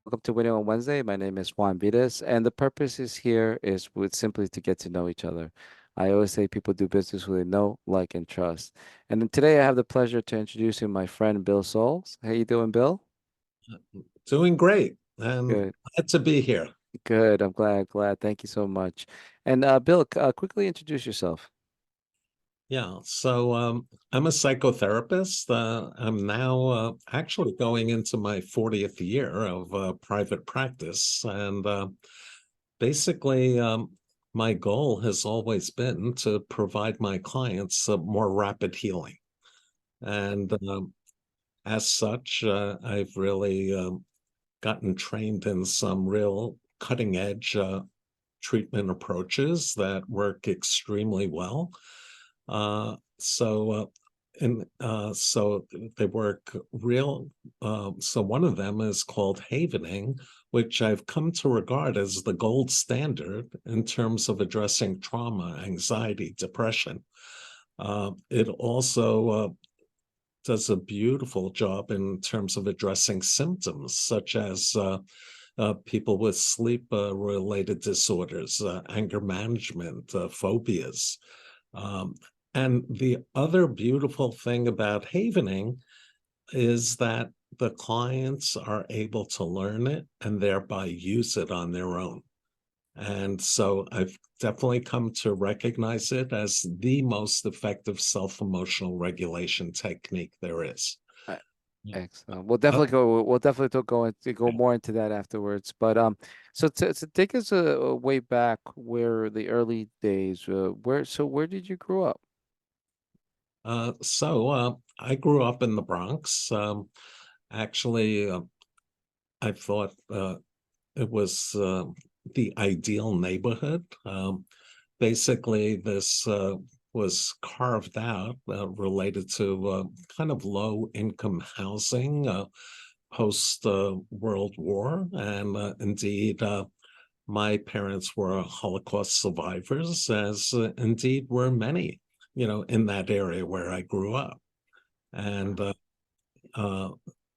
Welcome to Winning on Wednesday. My name is Juan Vides, and the purpose is here is with simply to get to know each other. I always say people do business who they know, like, and trust. And then today I have the pleasure to introduce you my friend Bill Solz. How you doing, Bill? Doing great and Good, glad to be here. good. I'm glad. Thank you so much. And Bill, quickly introduce yourself. Yeah, I'm a psychotherapist. I'm now actually going into my 40th year of private practice. And basically, my goal has always been to provide my clients more rapid healing. And as such, I've really gotten trained in some real cutting edge treatment approaches that work extremely well. So they work real. So one of them is called Havening, which I've come to regard as the gold standard in terms of addressing trauma, anxiety, depression. It also does a beautiful job in terms of addressing symptoms such as people with sleep related disorders, anger management, phobias. Um, and the other beautiful thing about havening is that the clients are able to learn it and thereby use it on their own. And so I've definitely come to recognize it as the most effective self emotional regulation technique there is. Uh, Yeah. Excellent. We'll Uh, definitely go. We'll definitely go more into that afterwards. But so to take us way back where the early days, where did you grow up? I grew up in the Bronx. Actually, I thought it was the ideal neighborhood. Basically, this was carved out related to kind of low income housing post World War. And indeed, my parents were Holocaust survivors, as indeed were many, in that area where I grew up. And uh,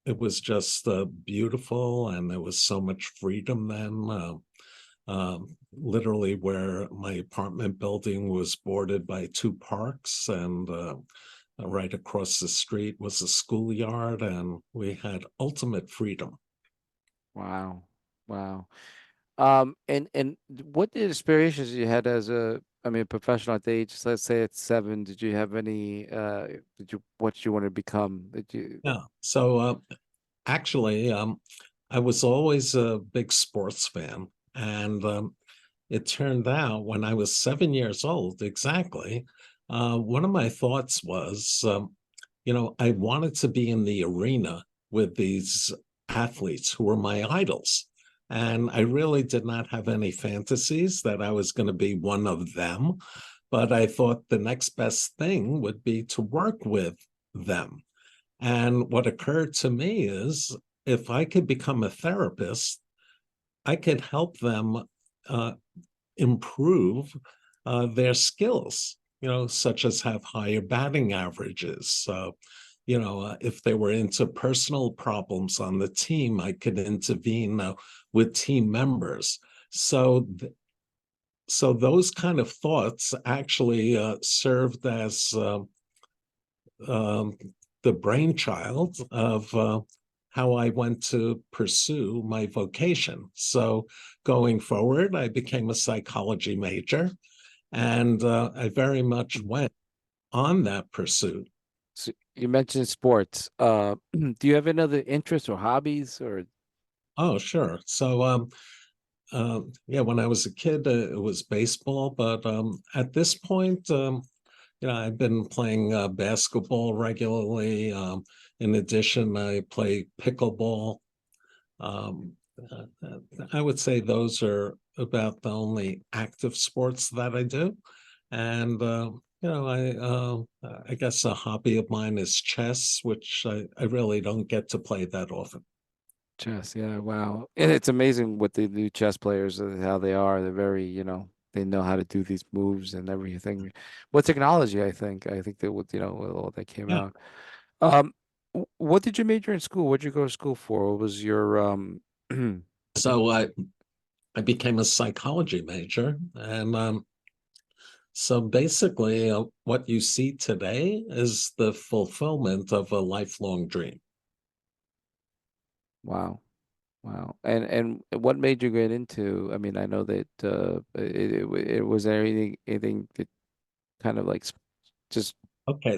it was just beautiful, and there was so much freedom then. Literally, where my apartment building was bordered by two parks, and right across the street was a schoolyard, and we had ultimate freedom. Wow. Wow. And what inspirations you had as I mean, professional at the age, let's say at 7, did you have any, what you want to become? Did you, Yeah. Actually, I was always a big sports fan, and it turned out when I was 7 years old, exactly, one of my thoughts was, I wanted to be in the arena with these athletes who were my idols. And I really did not have any fantasies that I was going to be one of them. But I thought the next best thing would be to work with them. And what occurred to me is if I could become a therapist, I could help them uh, improve their skills, such as have higher batting averages. If they were into personal problems on the team, I could intervene with team members. So, so those kind of thoughts actually served as um, the brainchild of how I went to pursue my vocation. So going forward, I became a psychology major, and I very much went on that pursuit. so you mentioned sports. Do you have any other interests or hobbies or? Oh, sure. Yeah, when I was a kid, it was baseball, but at this point, I've been playing basketball regularly. In addition, I play pickleball. Um, I would say those are about the only active sports that I do. And I guess a hobby of mine is chess, which I really don't get to play that often. Chess, yeah, wow. And it's amazing what the new chess players, how they are. They're very, they know how to do these moves and everything. With technology, I think that with, with all that came Yeah. out. What did you major in school? What did you go to school for? What was your So I became a psychology major, and so basically, what you see today is the fulfillment of a lifelong dream. Wow. Wow. And what made you get into, I mean, I know that it was there anything that kind of like just Okay,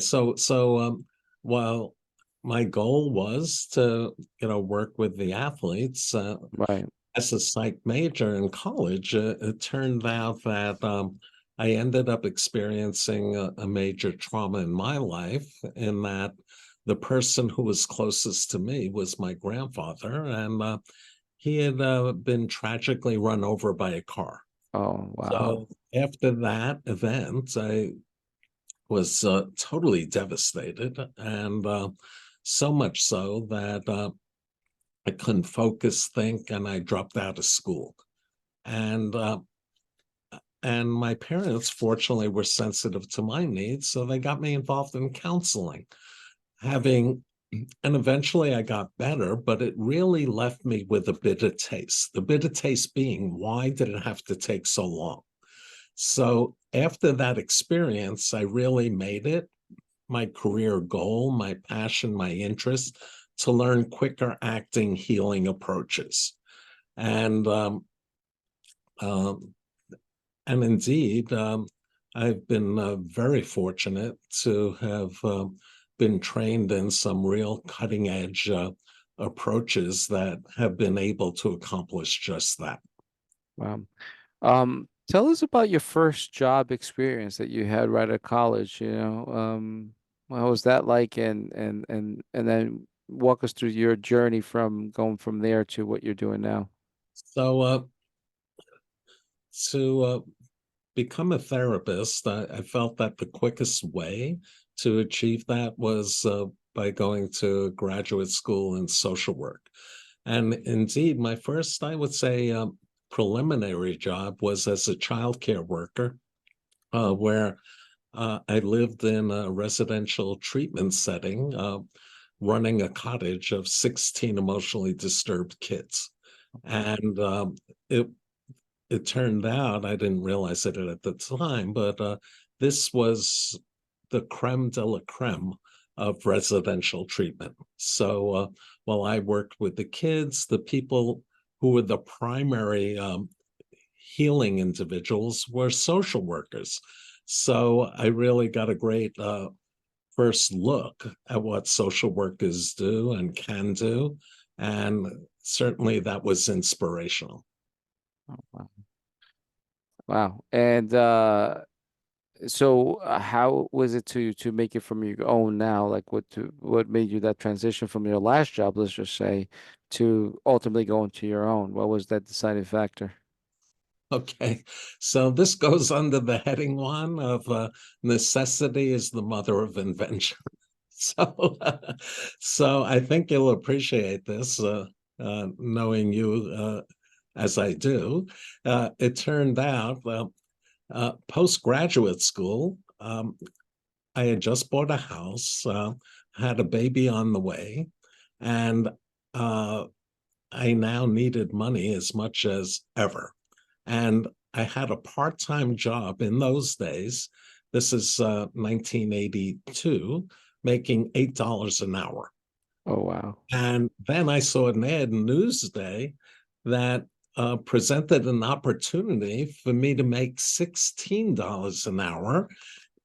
while my goal was to, work with the athletes, right. as a psych major in college, it turned out that I ended up experiencing a major trauma in my life, in that the person who was closest to me was my grandfather, and he had been tragically run over by a car. Oh, wow. So after that event, I was totally devastated, and so much so that I couldn't focus, think, and I dropped out of school. And my parents, fortunately, were sensitive to my needs, so they got me involved in counseling. Having and eventually I got better, but it really left me with a bitter taste. The bitter taste being, why did it have to take so long? So after that experience, I really made it my career goal, my passion, my interest to learn quicker acting healing approaches. And um, and indeed, I've been very fortunate to have been trained in some real cutting edge approaches that have been able to accomplish just that. Wow. Tell us about your first job experience that you had right at college, you know. What was that like and then walk us through your journey from going from there to what you're doing now. So, to become a therapist, I felt that the quickest way to achieve that was by going to graduate school in social work. And indeed, my first, I would say, preliminary job was as a childcare worker, where I lived in a residential treatment setting, running a cottage of 16 emotionally disturbed kids. And it it turned out, I didn't realize it at the time, but this was the creme de la creme of residential treatment. So while I worked with the kids, the people who were the primary healing individuals were social workers. So I really got a great first look at what social workers do and can do. And certainly that was inspirational. Oh, wow. Wow. And so how was it to make it from your own now? Like what made you that transition from your last job, let's just say, to ultimately going to your own? What was that deciding factor? Okay, so this goes under the heading one of necessity is the mother of invention. So, so I think you'll appreciate this, knowing you as I do. It turned out, postgraduate school, I had just bought a house, had a baby on the way, and uh, I now needed money as much as ever. And I had a part time job in those days. This is 1982, making $8 an hour. Oh, wow. And then I saw an ad in Newsday that presented an opportunity for me to make $16 an hour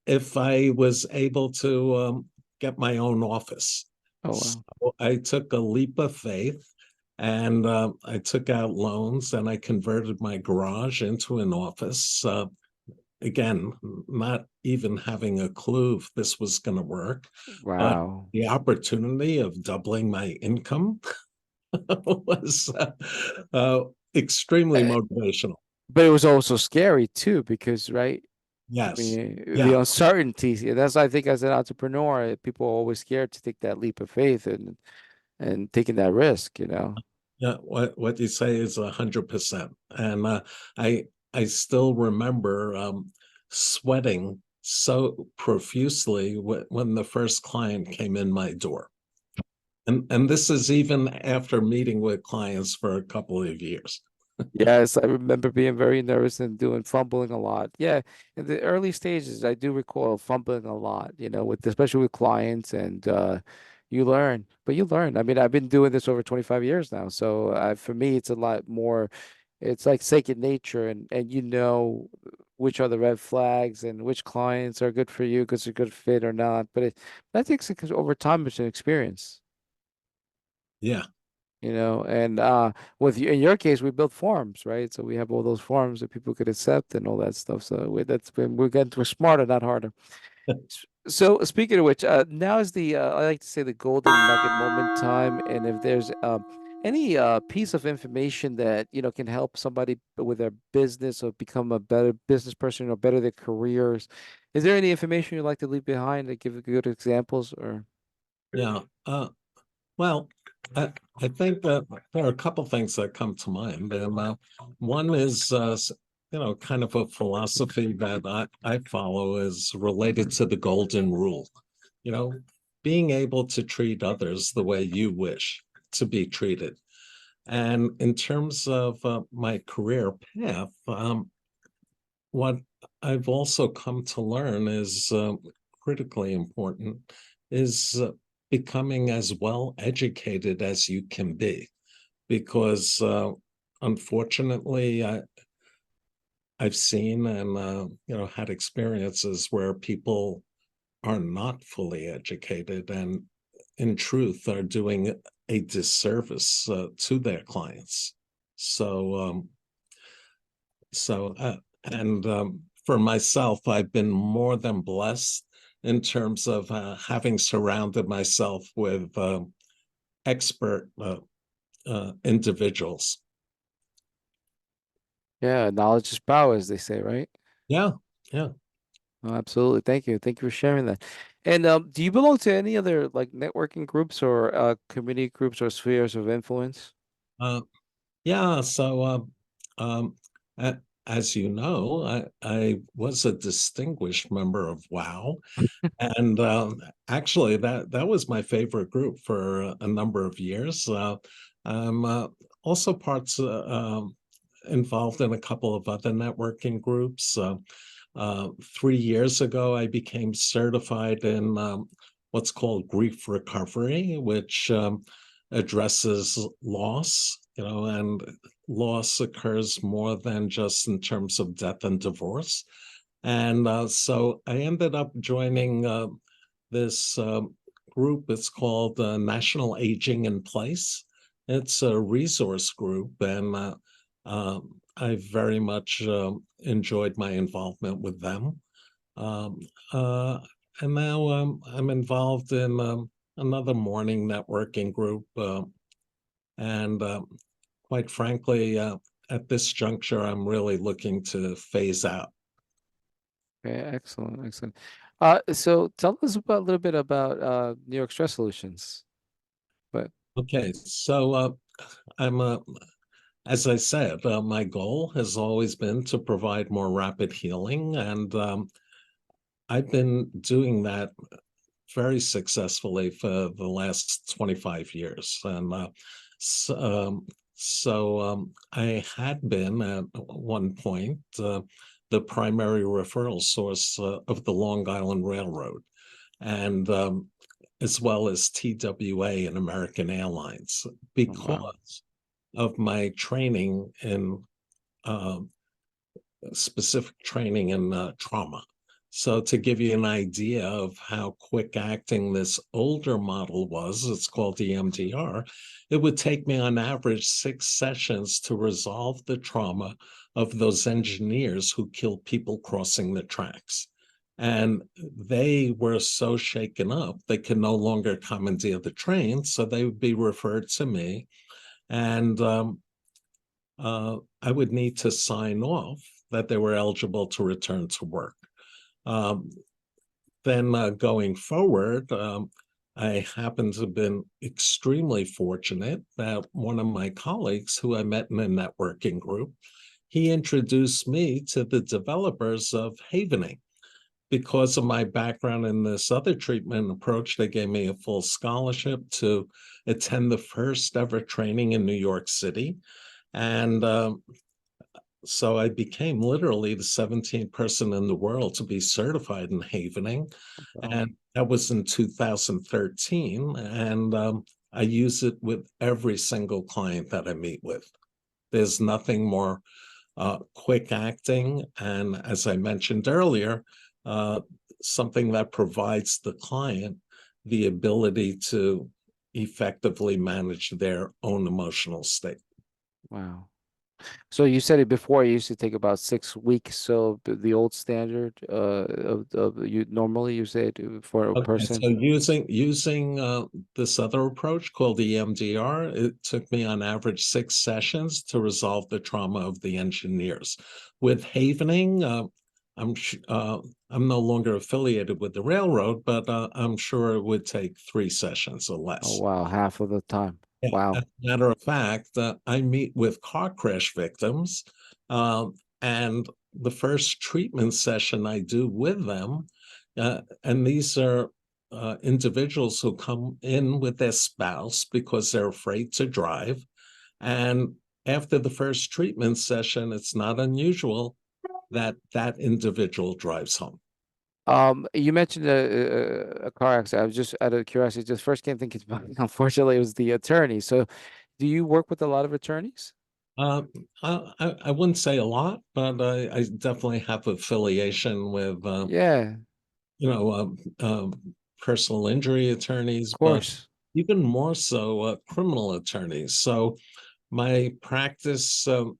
if I was able to get my own office. Oh, So wow. I took a leap of faith, and I took out loans, and I converted my garage into an office. Again, not even having a clue if this was going to work, but Wow. the opportunity of doubling my income was uh, extremely Uh, motivational. But it was also scary too, because, right? I Yes. mean, the Yeah. uncertainties. That's, I think, as an entrepreneur, people are always scared to take that leap of faith and taking that risk, you know. Yeah, what you say is 100%, and I I still remember sweating so profusely when the first client came in my door. And this is even after meeting with clients for a couple of years. Yes, I remember being very nervous and doing fumbling a lot. Yeah, in the early stages, I do recall fumbling a lot, with especially with clients and you learn. But you learn. I mean, I've been doing this over 25 years now, so for me it's a lot more it's like second nature and which are the red flags and which clients are good for you because they're good fit or not. But that takes over time. It's an experience. Yeah. And with you in your case, we built forms, right? So we have all those forms that people could accept and all that stuff. So we're smarter, not harder. So speaking of which, now is the I like to say the golden nugget moment time, and if there's any piece of information that can help somebody with their business or become a better business person or better their careers, is there any information you'd like to leave behind to give good examples or? Yeah. Well, I, I think that there are a couple things that come to mind. And one is, kind of a philosophy that I follow is related to the golden rule. You know, being able to treat others the way you wish to be treated. And in terms of my career path, what I've also come to learn is critically important is becoming as well educated as you can be. Because unfortunately, I've seen and had experiences where people are not fully educated and in truth are doing a disservice to their clients. So so, and for myself, I've been more than blessed in terms of having surrounded myself with expert individuals. Yeah, knowledge is power, as they say, right? Yeah, yeah. Oh, absolutely. Thank you. Thank you for sharing that. And do you belong to any other like networking groups or community groups or spheres of influence? Uh, yeah, so um, a- as you know, I was a distinguished member of WOW, and actually that was my favorite group for a number of years. I'm also parts involved in a couple of other networking groups. 3 years ago, I became certified in what's called grief recovery, which addresses loss, and loss occurs more than just in terms of death and divorce. And so I ended up joining this group. It's called National Aging in Place. It's a resource group, and I very much enjoyed my involvement with them. Um, uh, and now I'm involved in another morning networking group. And quite frankly, at this juncture, I'm really looking to phase out. Okay, excellent, excellent. So tell us about a little bit about New York Stress Solutions. But Okay, so I'm as I said, my goal has always been to provide more rapid healing, and I've been doing that very successfully for the last 25 years. And so, I had been at one point the primary referral source of the Long Island Railroad, and as well as TWA and American Airlines, oh, wow. because of my training in uh, specific training in trauma. So, to give you an idea of how quick acting this older model was, it's called EMDR, it would take me on average 6 sessions to resolve the trauma of those engineers who killed people crossing the tracks. And they were so shaken up, they could no longer commandeer the train. So they would be referred to me. And I would need to sign off that they were eligible to return to work. Um, then going forward, I happen to have been extremely fortunate that one of my colleagues who I met in a networking group, he introduced me to the developers of Havening, because of my background in this other treatment approach, they gave me a full scholarship to attend the first ever training in New York City. And so I became literally the 17th person in the world to be certified in havening. Oh, And that was in 2013. And I use it with every single client that I meet with. There's nothing more quick acting. And as I mentioned earlier, uh, something that provides the client the ability to effectively manage their own emotional state. wow. So you said it before, it used to take about 6 weeks. So the old standard of you normally you said for a Okay, person. so using this other approach called EMDR, it took me on average 6 sessions to resolve the trauma of the engineers. With havening, I'm no longer affiliated with the railroad, but I'm sure it would take 3 sessions or Oh less. wow, half of the time. Yeah, as Wow. a matter of fact, I meet with car crash victims, and the first treatment session I do with them, and these are individuals who come in with their spouse because they're afraid to drive. And after the first treatment session, it's not unusual that that individual drives home. You mentioned a car accident. I was just out of curiosity, just first came thinking about, unfortunately, it was the attorney. So do you work with a lot of attorneys? Uh, I wouldn't say a lot, but I definitely have affiliation with Yeah, you know, personal injury of attorneys, but course. even more so, criminal attorneys. So my practice, Oh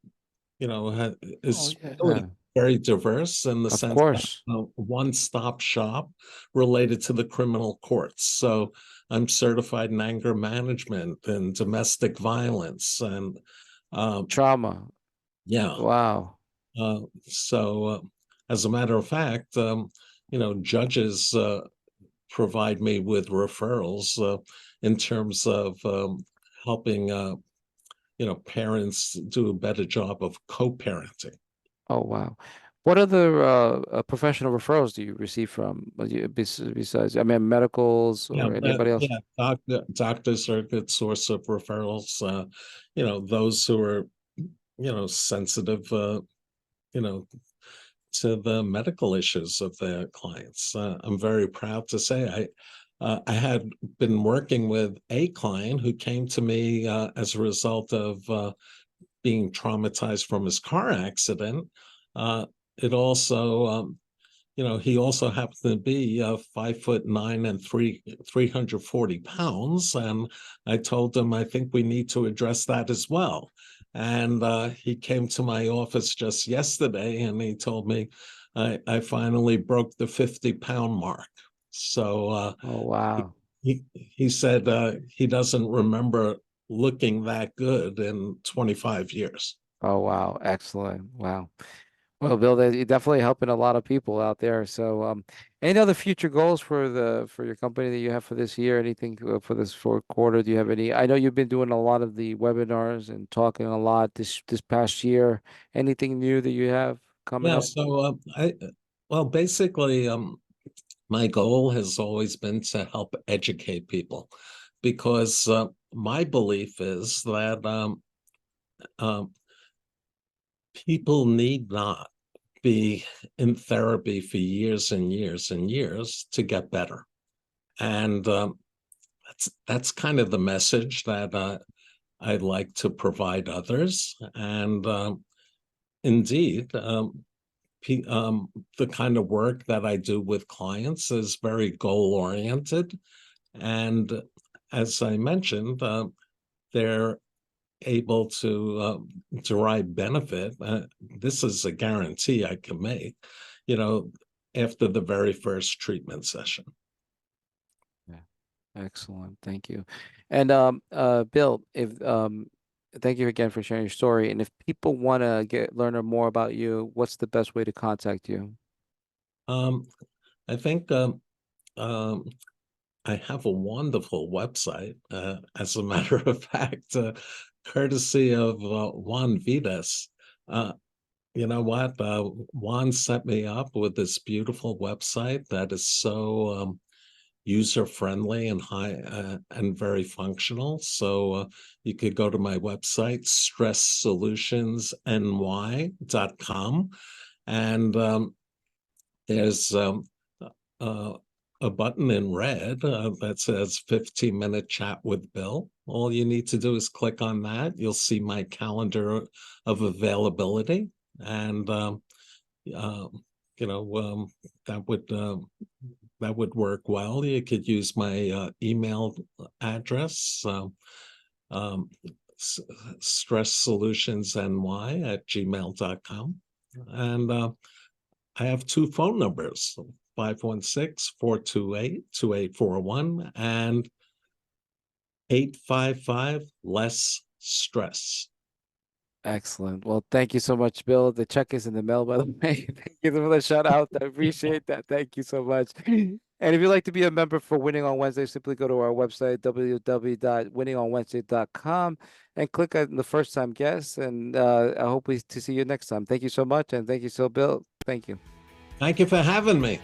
is really yeah. very diverse in the Of sense that course. I'm a one-stop shop related to the criminal courts. So I'm certified in anger management and domestic violence, and um, Trauma. yeah. Wow. So, as a matter of fact, judges provide me with referrals in terms of helping parents do a better job of co-parenting. Oh wow. What other professional referrals do you receive from besides, I mean, medicals Yeah, or anybody else? yeah, doctors are a good source of referrals. Those who are sensitive, you know to the medical issues of their clients. I'm very proud to say I had been working with a client who came to me as a result of being traumatized from his car accident. It also, he also happened to be 5'9" and 340 pounds, and I told him I think we need to address that as well. And he came to my office just yesterday, and he told me I finally broke the 50-pound mark. So Oh he, wow. he said he doesn't remember looking that good in 25 years. Oh wow. Excellent. Wow. Well, Bill, you're definitely helping a lot of people out there. So, any other future goals for for your company that you have for this year? Anything for this fourth quarter? Do you have any? I know you've been doing a lot of the webinars and talking a lot this past year. Anything new that you have coming Yeah, up? so well, basically, my goal has always been to help educate people because my belief is that um, people need not be in therapy for years and years and years to get better. And that's kind of the message that I'd like to provide others. And indeed, the kind of work that I do with clients is very goal oriented. And as I mentioned, they're able to derive benefit. This is a guarantee I can make, you know, after the very first treatment session. Yeah. Excellent. Thank you. And Bill, if thank you again for sharing your story. And if people want to learn more about you, what's the best way to contact you? Um, I think um, I have a wonderful website. As a matter of fact, courtesy of Juan Vides. Uh, You know what? Juan set me up with this beautiful website that is so user friendly and high and very functional. So you could go to my website, stresssolutionsny.com, and there's uh, a button in red that says 15-minute chat with Bill. All you need to do is click on that. You'll see my calendar of availability, and uh, you know that would work well. You could use my email address, um, stresssolutionsny@gmail.com. And I have two phone numbers, 516-428-2841 and 855 less stress. Excellent. Well, thank you so much, Bill. The check is in the mail, by the way. Thank you for the shout out. I appreciate that. Thank you so much. And if you'd like to be a member for Winning on Wednesday, simply go to our website, www.winningonwednesday.com, and click on the first time guest. And I hope to see you next time. Thank you so much. And thank you so, Bill. Thank you. Thank you for having me.